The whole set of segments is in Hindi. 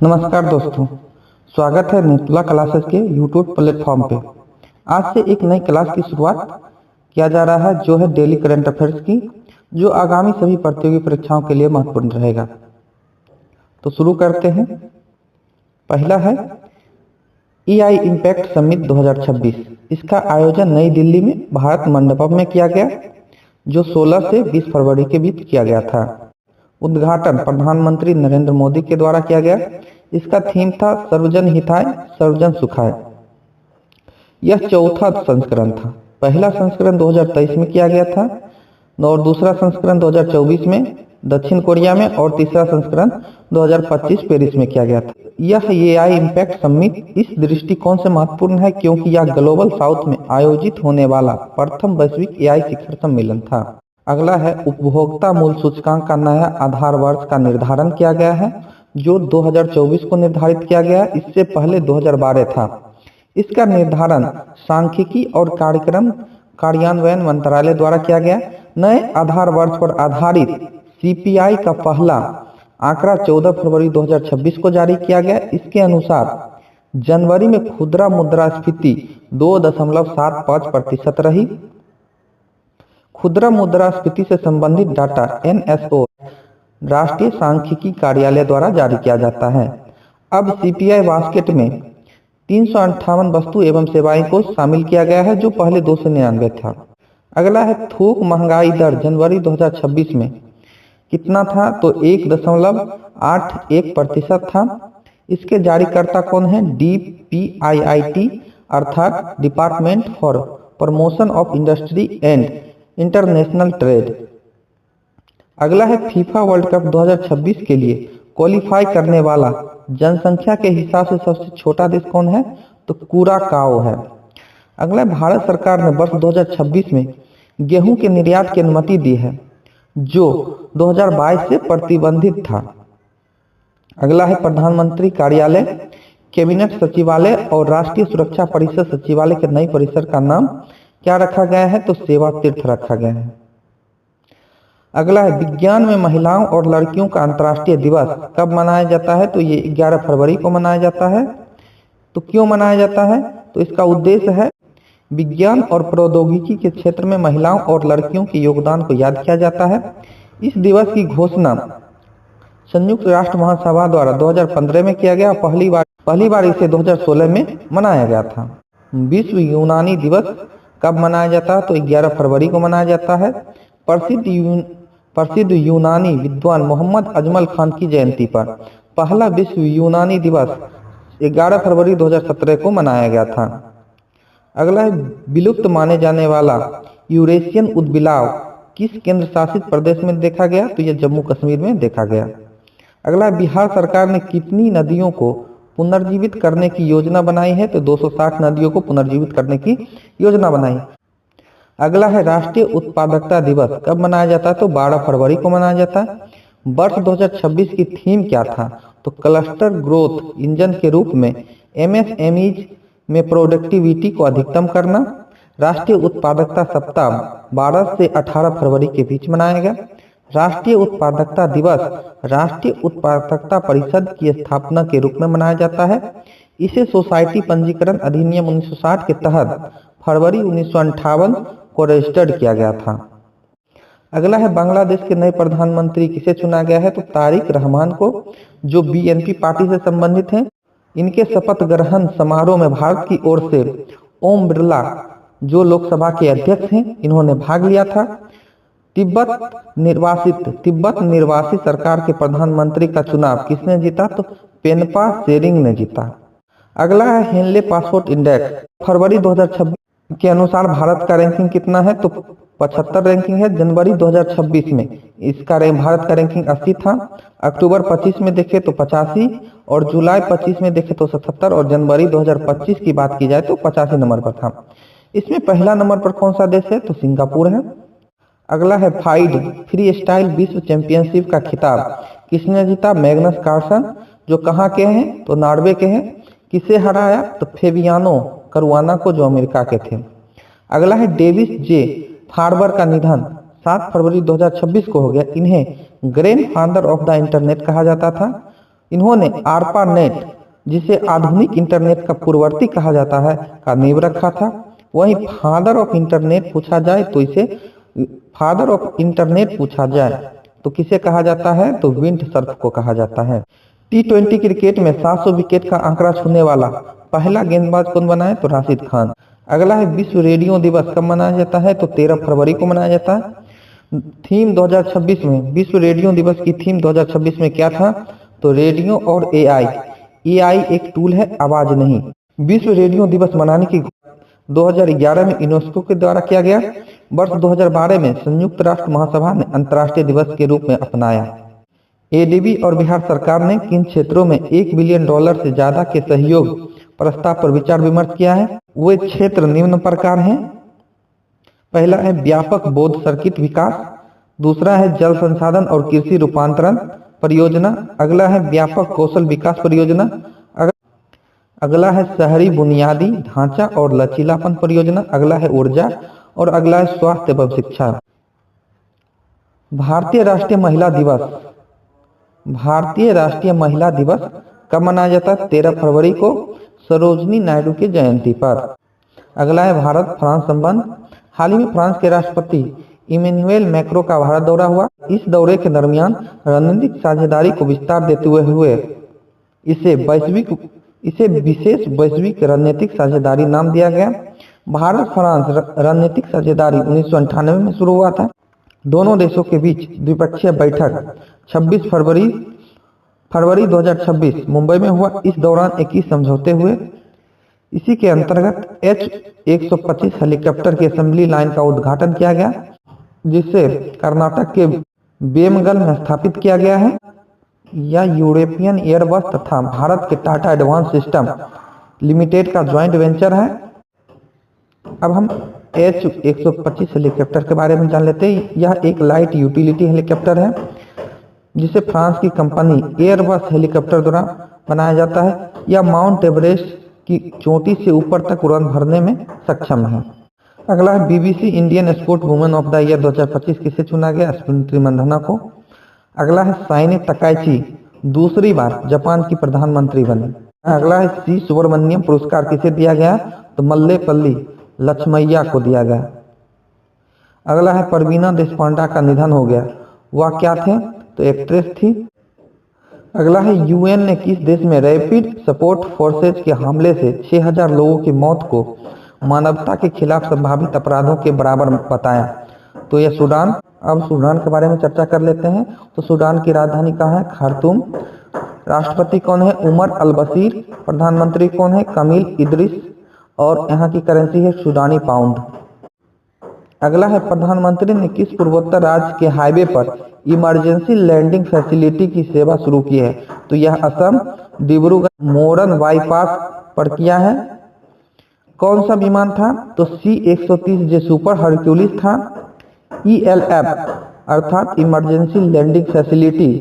नमस्कार दोस्तों, स्वागत है नेतुला क्लासेस के यूट्यूब प्लेटफॉर्म पे। आज से एक नई क्लास की शुरुआत किया जा रहा है जो है डेली करंट अफेयर्स की, जो आगामी सभी प्रतियोगी परीक्षाओं के लिए महत्वपूर्ण रहेगा। तो शुरू करते हैं। पहला है EI इम्पैक्ट समिट 2026। इसका आयोजन नई दिल्ली में भारत मंडपम में किया गया, जो 16 से 20 फरवरी के बीच किया गया था। उद्घाटन प्रधानमंत्री नरेंद्र मोदी के द्वारा किया गया। इसका थीम था सर्वजन हिताय सर्वजन सुखाय। यह चौथा संस्करण था। पहला संस्करण 2023 में किया गया था और दूसरा संस्करण 2024 में दक्षिण कोरिया में और तीसरा संस्करण 2025 पेरिस में किया गया था। यह EI इम्पैक्ट समिट इस दृष्टिकोण से महत्वपूर्ण है क्योंकि यह ग्लोबल साउथ में आयोजित होने वाला प्रथम वैश्विक EI शिखर सम्मेलन था। अगला है उपभोक्ता मूल्य सूचकांक का नया आधार वर्ष का निर्धारण किया गया है, जो 2024 को निर्धारित किया गया। इससे पहले 2012 था। इसका निर्धारण सांख्यिकी और कार्यक्रम कार्यान्वयन मंत्रालय द्वारा किया गया। नए आधार वर्ष पर आधारित CPI का पहला आंकड़ा 14 फरवरी 2026 को जारी किया गया। इसके अनुसार जनवरी में खुदरा मुद्रास्फीति 2.75% रही। खुदरा मुद्रास्फीति से संबंधित डाटा NSO राष्ट्रीय सांख्यिकी कार्यालय द्वारा जारी किया जाता है। अब CPI बास्केट में 358 वस्तु एवं सेवाएं को शामिल किया गया है, जो पहले 299 था। अगला है थोक महंगाई दर जनवरी 2026 में कितना था, तो 1.81% था। इसके जारीकर्ता कौन है? DPIIT अर्थात department for promotion of industry and international trade. अगला है फीफा वर्ल्ड कप 2026 के लिए क्वालिफाई करने वाला जनसंख्या के हिसाब से सबसे छोटा देश कौन है, तो कुराकाओ है। अगला भारत सरकार ने वर्ष 2026 में गेहूं के निर्यात की अनुमति दी है, जो 2022 से प्रतिबंधित था। अगला है प्रधानमंत्री कार्यालय, कैबिनेट सचिवालय और राष्ट्रीय सुरक्षा परिषद सचिवालय के नई परिसर का नाम क्या रखा गया है, तो सेवा तीर्थ रखा गया है। अगला है विज्ञान में महिलाओं और लड़कियों का अंतर्राष्ट्रीय दिवस कब मनाया जाता है, तो ये 11 फरवरी को मनाया जाता है। तो क्यों मनाया जाता है, तो इसका उद्देश्य है विज्ञान और प्रौद्योगिकी के क्षेत्र में महिलाओं और लड़कियों के योगदान को याद किया जाता है। इस दिवस की घोषणा संयुक्त राष्ट्र महासभा द्वारा 2015 में किया गया। पहली बार इसे 2016 में मनाया गया था। विश्व यूनानी दिवस कब मनाया जाता है, तो 11 फरवरी को मनाया जाता है। प्रसिद्ध यूनानी विद्वान मोहम्मद अजमल खान की जयंती पर पहला विश्व यूनानी दिवस 11 फरवरी 2017 को मनाया गया था। अगला है विलुप्त माने जाने वाला यूरेशियन उदबिलाव किस केंद्र शासित प्रदेश में देखा गया, तो यह जम्मू कश्मीर में देखा गया। अगला बिहार सरकार ने कितनी नदियों को पुनर्जीवित करने की योजना बनाई है, तो 260 नदियों को पुनर्जीवित करने की योजना बनाई। अगला है राष्ट्रीय उत्पादकता दिवस कब मनाया जाता है, तो 12 फरवरी को मनाया जाता है। वर्ष 2026 की थीम क्या था, तो क्लस्टर ग्रोथ इंजन के रूप में MSMEs में प्रोडक्टिविटी को अधिकतम करना। राष्ट्रीय उत्पादकता सप्ताह 12 से 18 फरवरी के बीच मनाया गया। राष्ट्रीय उत्पादकता दिवस राष्ट्रीय उत्पादकता परिषद की स्थापना के रूप में मनाया जाता है। इसे सोसाइटी पंजीकरण अधिनियम 1960 के तहत फरवरी 1958 को रजिस्टर्ड किया गया था। अगला है बांग्लादेश के नए प्रधानमंत्री किसे चुना गया है, तो तारिक रहमान को, जो BNP पार्टी से संबंधित हैं। इनके शपथ ग्रहण समारोह में भारत की ओर से ओम बिरला, जो लोकसभा के अध्यक्ष हैं, इन्होंने भाग लिया था। तिब्बत निर्वासित सरकार के प्रधानमंत्री का चुनाव किसने जीता, तो पेनपा सेरिंग ने जीता। अगला है हेनले पासपोर्ट इंडेक्स। फरवरी 2026 के अनुसार भारत का रैंकिंग कितना है, तो 75 रैंकिंग है। जनवरी 2026 में इसका भारत का रैंकिंग 80 था। अक्टूबर 25 में देखे तो 85 और जुलाई 25 में देखे तो 77 और जनवरी 2025 की बात की जाए तो 85 नंबर पर था। इसमें पहला नंबर पर कौन सा देश है, तो सिंगापुर है। अगला है फाइड फ्री स्टाइल विश्व चैंपियनशिप का खिताब किसने जीता, मैग्नस कार्लसन, जो कहाँ के हैं, तो नॉर्वे के हैं। किसे हराया, तो फेबियानो करुआना को, जो अमेरिका के थे। अगला है डेविस जे फार्बर का निधन 7 फरवरी 2026 को हो गया। इन्हें ग्रैंडफादर ऑफ द इंटरनेट कहा जाता था। इन्होंने आरपा नेट, जिसे आधुनिक इंटरनेट का पूर्ववर्ती कहा जाता है, का नींव रखा था। वहीं फादर ऑफ इंटरनेट पूछा जाए तो इसे फादर ऑफ इंटरनेट पूछा जाए तो किसे कहा जाता है, तो विंड सर्फ को कहा जाता है। T20 क्रिकेट में 700 विकेट का आंकड़ा छूने वाला पहला गेंदबाज कौन बना है, तो राशिद खान। अगला है विश्व रेडियो दिवस कब मनाया जाता है, तो 13 फरवरी को मनाया जाता है। थीम 2026 में, विश्व रेडियो दिवस की थीम 2026 में क्या था, तो रेडियो और एआई। एआई एक टूल है, आवाज नहीं। विश्व रेडियो दिवस मनाने की 2011 में यूनेस्को के द्वारा किया गया। वर्ष 2012 में संयुक्त राष्ट्र महासभा ने अंतर्राष्ट्रीय दिवस के रूप में अपनाया। एडीबी और बिहार सरकार ने किन क्षेत्रों में $1 बिलियन से ज्यादा के सहयोग प्रस्ताव पर विचार विमर्श किया है, वे क्षेत्र निम्न प्रकार हैं। पहला है व्यापक बौद्ध सर्किट विकास, दूसरा है जल संसाधन और कृषि रूपांतरण परियोजना, अगला है व्यापक कौशल विकास परियोजना, अगला है शहरी बुनियादी ढांचा और लचीलापन परियोजना, अगला है ऊर्जा और अगला है स्वास्थ्य एवं शिक्षा। भारतीय राष्ट्रीय महिला दिवस, भारतीय राष्ट्रीय महिला दिवस कब मनाया जाता है, 13 फरवरी को सरोजनी नायडू की जयंती पर। अगला है भारत फ्रांस संबंध। हाल ही में फ्रांस के राष्ट्रपति इमैनुएल मैक्रो का भारत दौरा हुआ। इस दौरे के दरमियान रणनीतिक साझेदारी को विस्तार देते हुए इसे विशेष वैश्विक रणनीतिक साझेदारी नाम दिया गया। भारत फ्रांस रणनीतिक साझेदारी 1998 में शुरू हुआ था। दोनों देशों के बीच द्विपक्षीय बैठक 26 फरवरी 2026 मुंबई में हुआ। इस दौरान 21 समझौते हुए। इसी के अंतर्गत H-125 हेलीकॉप्टर की असेंबली लाइन का उद्घाटन किया गया, जिसे कर्नाटक के वेमगल में स्थापित किया गया है। यह यूरोपियन एयरबस तथा भारत के टाटा एडवांस सिस्टम लिमिटेड का ज्वाइंट वेंचर है। अब हम H-125 हेलीकॉप्टर के बारे में जान लेते हैं। यह एक लाइट यूटिलिटी हेलीकॉप्टर है, जिसे फ्रांस की कंपनी एयरबस हेलीकॉप्टर द्वारा बनाया जाता है। यह माउंट एवरेस्ट की चोटी से ऊपर तक उड़ान भरने में सक्षम है। अगला है BBC Indian sport women of the year 2025 किसे चुना गया, स्मृति मंधाना को। अगला है साइने तकाइची दूसरी बार जापान की प्रधानमंत्री बनी। अगला है C सुब्रमण्यम पुरस्कार किसे दिया गया, तो मल्लेपल्ली लक्ष्मैया को दिया गया। अगला है परवीना देशपांडा का निधन हो गया। वह क्या थे, तो एक्ट्रेस थी। अगला है UN ने किस देश में रैपिड सपोर्ट फोर्सेज के हमले से 6000 लोगों की मौत को मानवता के खिलाफ संभावित अपराधों के बराबर बताया, तो यह सूडान। अब सूडान के बारे में चर्चा कर लेते हैं। तो सूडान की राजधानी कहाँ है, खार्तूम। राष्ट्रपति कौन है, उमर अल बशीर। प्रधानमंत्री कौन है, कमील इदरिस। और यहाँ की करेंसी है सूडानी पाउंड। अगला है प्रधानमंत्री ने किस पूर्वोत्तर राज्य के हाईवे पर इमरजेंसी लैंडिंग फैसिलिटी की सेवा शुरू की है, तो यह असम डिब्रूगढ़ मोरन बाईपास पर किया है। कौन सा विमान था, तो C-130J सुपर हरक्यूलिस था। ELF अर्थात इमरजेंसी लैंडिंग फैसिलिटी,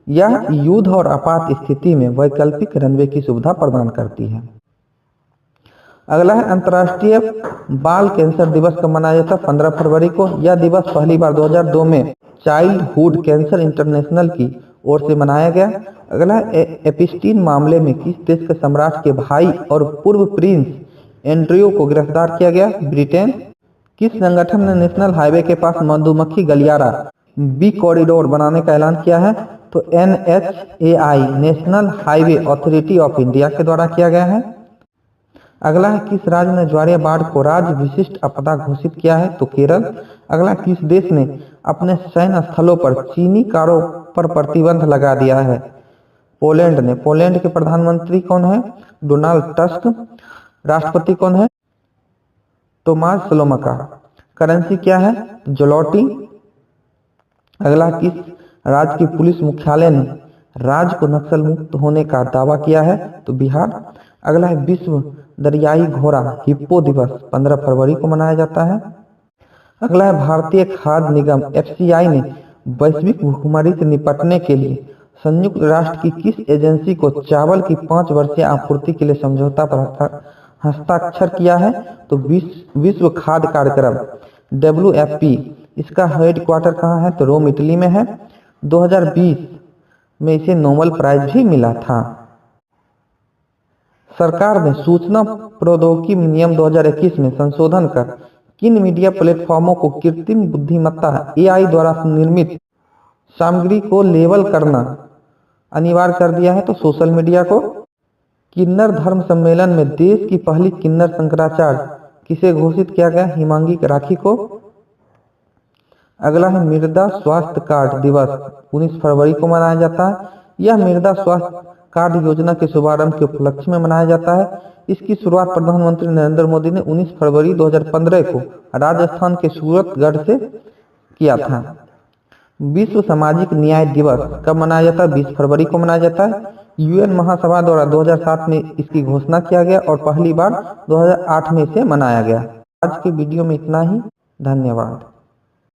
यह युद्ध और आपात स्थिति में वैकल्पिक रनवे की सुविधा प्रदान करती है। अगला है अंतर्राष्ट्रीय बाल कैंसर दिवस कब मनाया जाता है, 15 फरवरी को। यह दिवस पहली बार 2002 में चाइल्डहुड कैंसर इंटरनेशनल की ओर से मनाया गया। अगला है एपिस्टीन मामले में किस देश के सम्राट के भाई और पूर्व प्रिंस एंड्रयू को गिरफ्तार किया गया, ब्रिटेन। किस संगठन ने नेशनल हाईवे के पास मधुमक्खी गलियारा बी कॉरिडोर बनाने का ऐलान किया है, तो NHAI national highway authority of India के द्वारा किया गया है। अगला है किस राज्य ने ज्वारीय बाढ़ को राज्य विशिष्ट आपदा घोषित किया है, तो केरल। अगला किस देश ने अपने सैन्य स्थलों पर चीनी कारों पर प्रतिबंध लगा दिया है, पोलैंड ने। पोलैंड के प्रधानमंत्री कौन है, डोनाल्ड टस्क। राष्ट्रपति कौन है, टोमास स्लोमाका। करेंसी क्या है, जलोटी। अगला किस राज्य की पुलिस मुख्यालय ने राज्य को नक्सल मुक्त होने का दावा किया है, तो बिहार। अगला है विश्व दरियाई घोड़ा हिप्पो दिवस 15 फरवरी को मनाया जाता है। अगला है भारतीय खाद्य निगम FCI ने वैश्विक भूखमरी से निपटने के लिए संयुक्त राष्ट्र की किस एजेंसी को चावल की 5 वर्षीय आपूर्ति के लिए समझौता पर हस्ताक्षर किया है, तो विश्व खाद्य कार्यक्रम WFP। इसका हेडक्वार्टर कहाँ है, तो रोम इटली में है। 2020 में इसे नोबेल प्राइज भी मिला था। सरकार ने सूचना प्रौद्योगिकी नियम 2021 में संशोधन कर किन मीडिया प्लेटफॉर्मों को कृत्रिम बुद्धिमत्ता AI द्वारा निर्मित सामग्री को लेबल करना अनिवार्य कर दिया है। तो सोशल मीडिया को। किन्नर धर्म सम्मेलन में देश की पहली किन्नर शंकराचार्य किसे घोषित किया गया? हिमांगी राखी को। अगला है मृदा स्वास्थ्य कार्ड दिवस 19 फरवरी को मनाया जाता है। यह मृदा स्वास्थ्य कार्ड योजना के शुभारंभ के उपलक्ष्य में मनाया जाता है। इसकी शुरुआत प्रधानमंत्री नरेंद्र मोदी ने 19 फरवरी 2015 को राजस्थान के सूरतगढ़ से किया था। विश्व सामाजिक न्याय दिवस कब मनाया जाता है? 20 फरवरी को मनाया जाता है। UN महासभा द्वारा 2007 में इसकी घोषणा किया गया और पहली बार 2008 में इसे मनाया गया। आज के वीडियो में इतना ही। धन्यवाद।